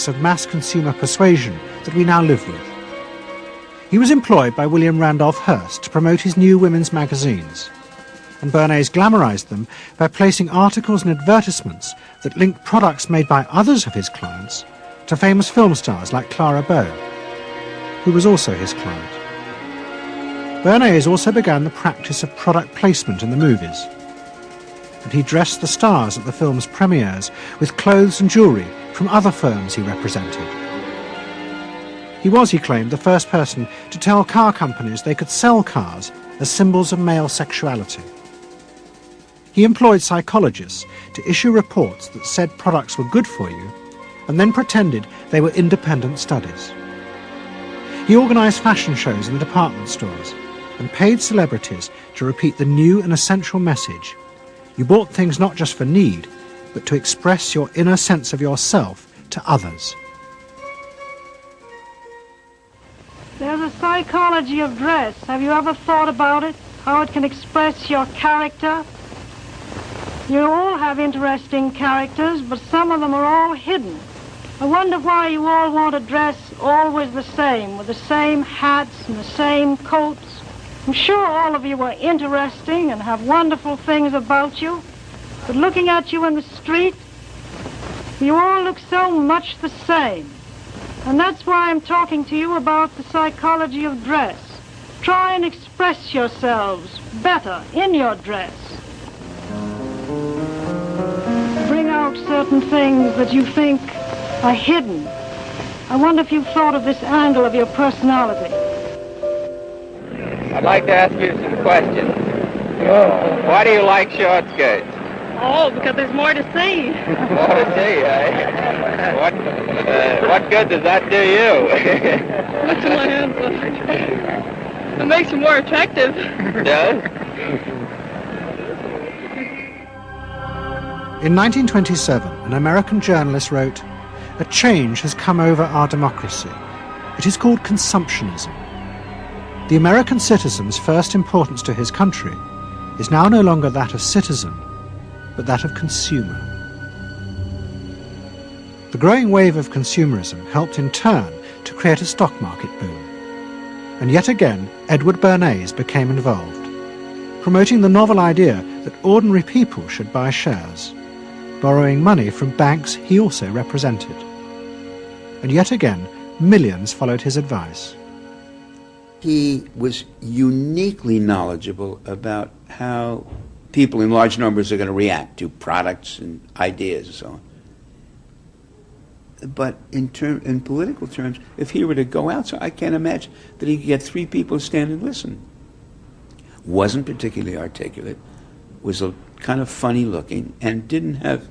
tactics of mass consumer persuasion that we now live with. He was employed by William Randolph Hearst to promote his new women's magazines, and Bernays glamorized them by placing articles and advertisements that linked products made by others of his clients to famous film stars like Clara Bow, who was also his client. Bernays also began the practice of product placement in the movies, and he dressed the stars at the film's premieres with clothes and jewellery from other firms he represented. He was, he claimed, the first person to tell car companies they could sell cars as symbols of male sexuality. He employed psychologists to issue reports that said products were good for you and then pretended they were independent studies. He organised fashion shows in the department stores and paid celebrities to repeat the new and essential message: you bought things not just for need, but to express your inner sense of yourself to others. There's a psychology of dress. Have you ever thought about it? How it can express your character? You all have interesting characters, but some of them are all hidden. I wonder why you all want to dress always the same, with the same hats and the same coats. I'm sure all of you are interesting and have wonderful things about you, but looking at you in the street, you all look so much the same. And that's why I'm talking to you about the psychology of dress. Try and express yourselves better in your dress. Bring out certain things that you think are hidden. I wonder if you've thought of this angle of your personality. I'd like to ask you some questions. Why do you like short skirts? Oh, because there's more to see. More to see, eh? What good does that do you? Much of my answer. It makes you more attractive. It does? In 1927, an American journalist wrote, "A change has come over our democracy. It is called consumptionism. The American citizen's first importance to his country is now no longer that of citizen, but that of consumer." The growing wave of consumerism helped in turn to create a stock market boom. And yet again, Edward Bernays became involved, promoting the novel idea that ordinary people should buy shares, borrowing money from banks he also represented. And yet again, millions followed his advice. He was uniquely knowledgeable about how people in large numbers are going to react to products and ideas and so on. But in political terms, if he were to go out, so I can't imagine that he could get 3 people to stand and listen. Wasn't particularly articulate, was a kind of funny looking, and didn't have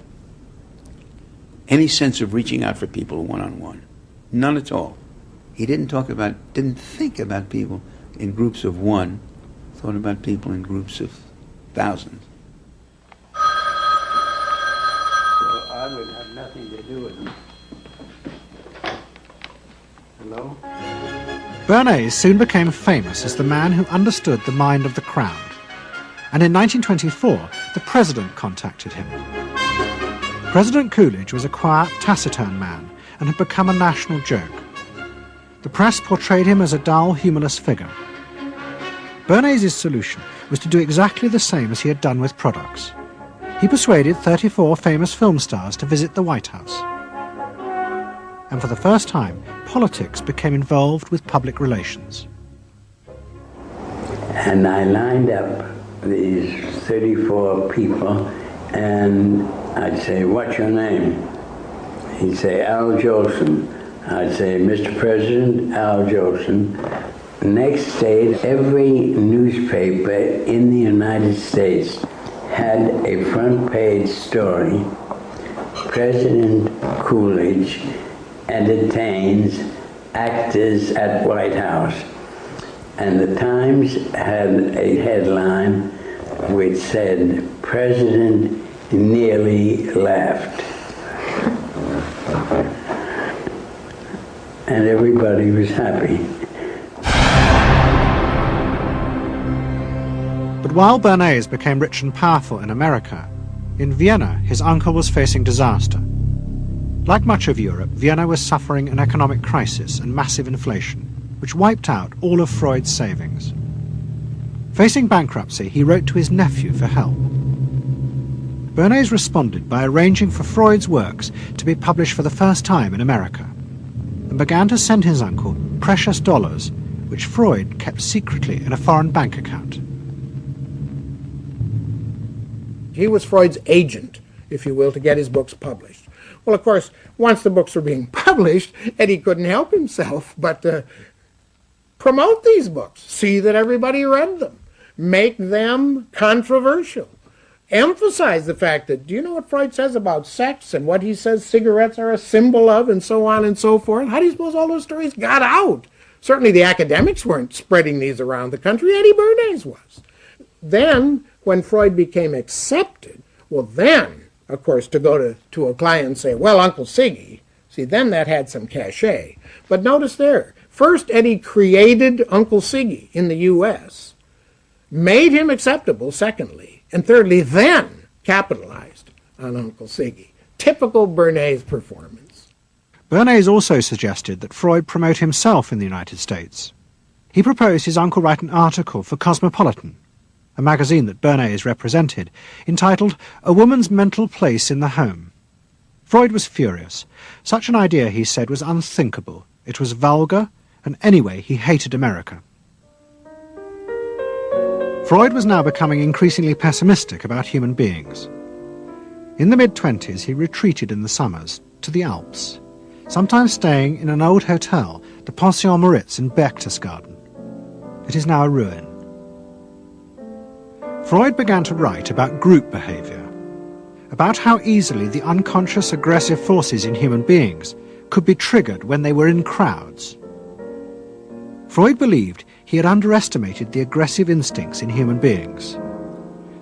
any sense of reaching out for people one-on-one. None at all. He didn't think about people in groups of one, thought about people in groups of thousands. So I would have nothing to do with him. Hello? Bernays soon became famous as the man who understood the mind of the crowd. And in 1924, the president contacted him. President Coolidge was a quiet, taciturn man and had become a national joke. The press portrayed him as a dull, humorless figure. Bernays' solution was to do exactly the same as he had done with products. He persuaded 34 famous film stars to visit the White House. And for the first time, politics became involved with public relations. And I lined up these 34 people, and I'd say, "What's your name?" He'd say, "Al Jolson." I'd say, "Mr. President, Al Jolson." Next day, every newspaper in the United States had a front page story: President Coolidge entertains actors at White House. And the Times had a headline which said, "President nearly laughed." And everybody was happy. But while Bernays became rich and powerful in America, in Vienna his uncle was facing disaster. Like much of Europe, Vienna was suffering an economic crisis and massive inflation, which wiped out all of Freud's savings. Facing bankruptcy, he wrote to his nephew for help. Bernays responded by arranging for Freud's works to be published for the first time in America, and began to send his uncle precious dollars, which Freud kept secretly in a foreign bank account. He was Freud's agent, if you will, to get his books published. Well, of course, once the books were being published, Eddie couldn't help himself but promote these books, see that everybody read them, make them controversial, emphasize the fact that, do you know what Freud says about sex and what he says cigarettes are a symbol of and so on and so forth? How do you suppose all those stories got out? Certainly the academics weren't spreading these around the country. Eddie Bernays was. Then, when Freud became accepted, well then, of course, to go to a client and say, well, Uncle Siggy, see, then that had some cachet. But notice there, first Eddie created Uncle Siggy in the U.S., made him acceptable, secondly, and thirdly, then capitalized on Uncle Siggy. Typical Bernays performance. Bernays also suggested that Freud promote himself in the United States. He proposed his uncle write an article for Cosmopolitan, a magazine that Bernays represented, entitled A Woman's Mental Place in the Home. Freud was furious. Such an idea, he said, was unthinkable. It was vulgar, and anyway, he hated America. Freud was now becoming increasingly pessimistic about human beings. In the mid-20s, he retreated in the summers to the Alps, sometimes staying in an old hotel, the Pension Moritz in Berchtesgaden. It is now a ruin. Freud began to write about group behavior, about how easily the unconscious aggressive forces in human beings could be triggered when they were in crowds. Freud believed he had underestimated the aggressive instincts in human beings.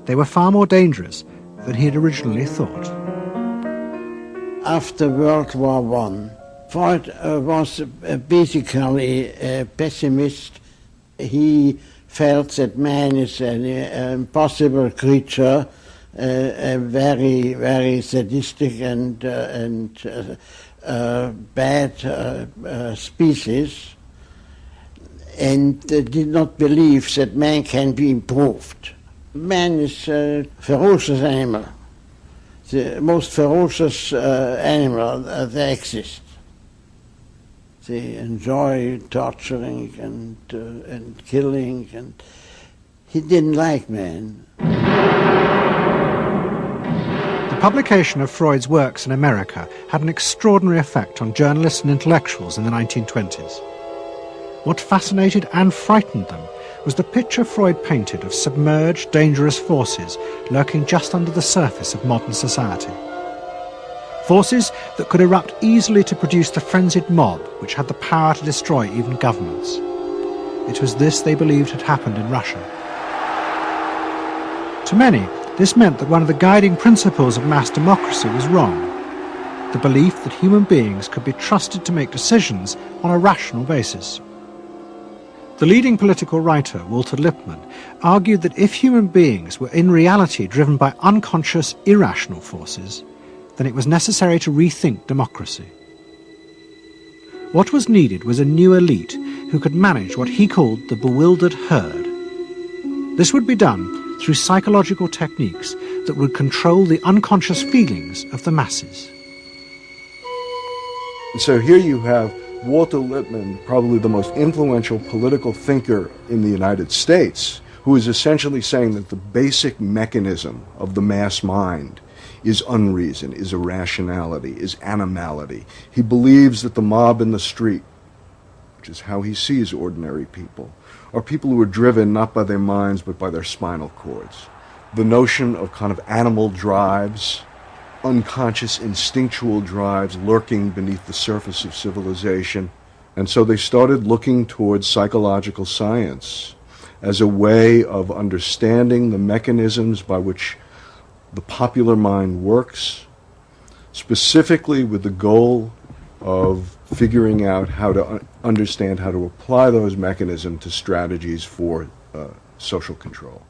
They were far more dangerous than he had originally thought. After World War I, Freud was basically a pessimist. He felt that man is an impossible creature, a very, very sadistic and bad species, and did not believe that man can be improved. Man is a ferocious animal, the most ferocious animal that exists. They enjoy torturing and killing, and he didn't like man. The publication of Freud's works in America had an extraordinary effect on journalists and intellectuals in the 1920s. What fascinated and frightened them was the picture Freud painted of submerged, dangerous forces lurking just under the surface of modern society. Forces that could erupt easily to produce the frenzied mob which had the power to destroy even governments. It was this they believed had happened in Russia. To many, this meant that one of the guiding principles of mass democracy was wrong, the belief that human beings could be trusted to make decisions on a rational basis. The leading political writer, Walter Lippmann, argued that if human beings were in reality driven by unconscious, irrational forces, then it was necessary to rethink democracy. What was needed was a new elite who could manage what he called the bewildered herd. This would be done through psychological techniques that would control the unconscious feelings of the masses. So here you have Walter Lippmann, probably the most influential political thinker in the United States, who is essentially saying that the basic mechanism of the mass mind is unreason, is irrationality, is animality. He believes that the mob in the street, which is how he sees ordinary people, are people who are driven not by their minds but by their spinal cords. The notion of kind of animal drives, unconscious instinctual drives lurking beneath the surface of civilization. And so they started looking towards psychological science as a way of understanding the mechanisms by which the popular mind works, specifically with the goal of figuring out how to understand how to apply those mechanisms to strategies for social control.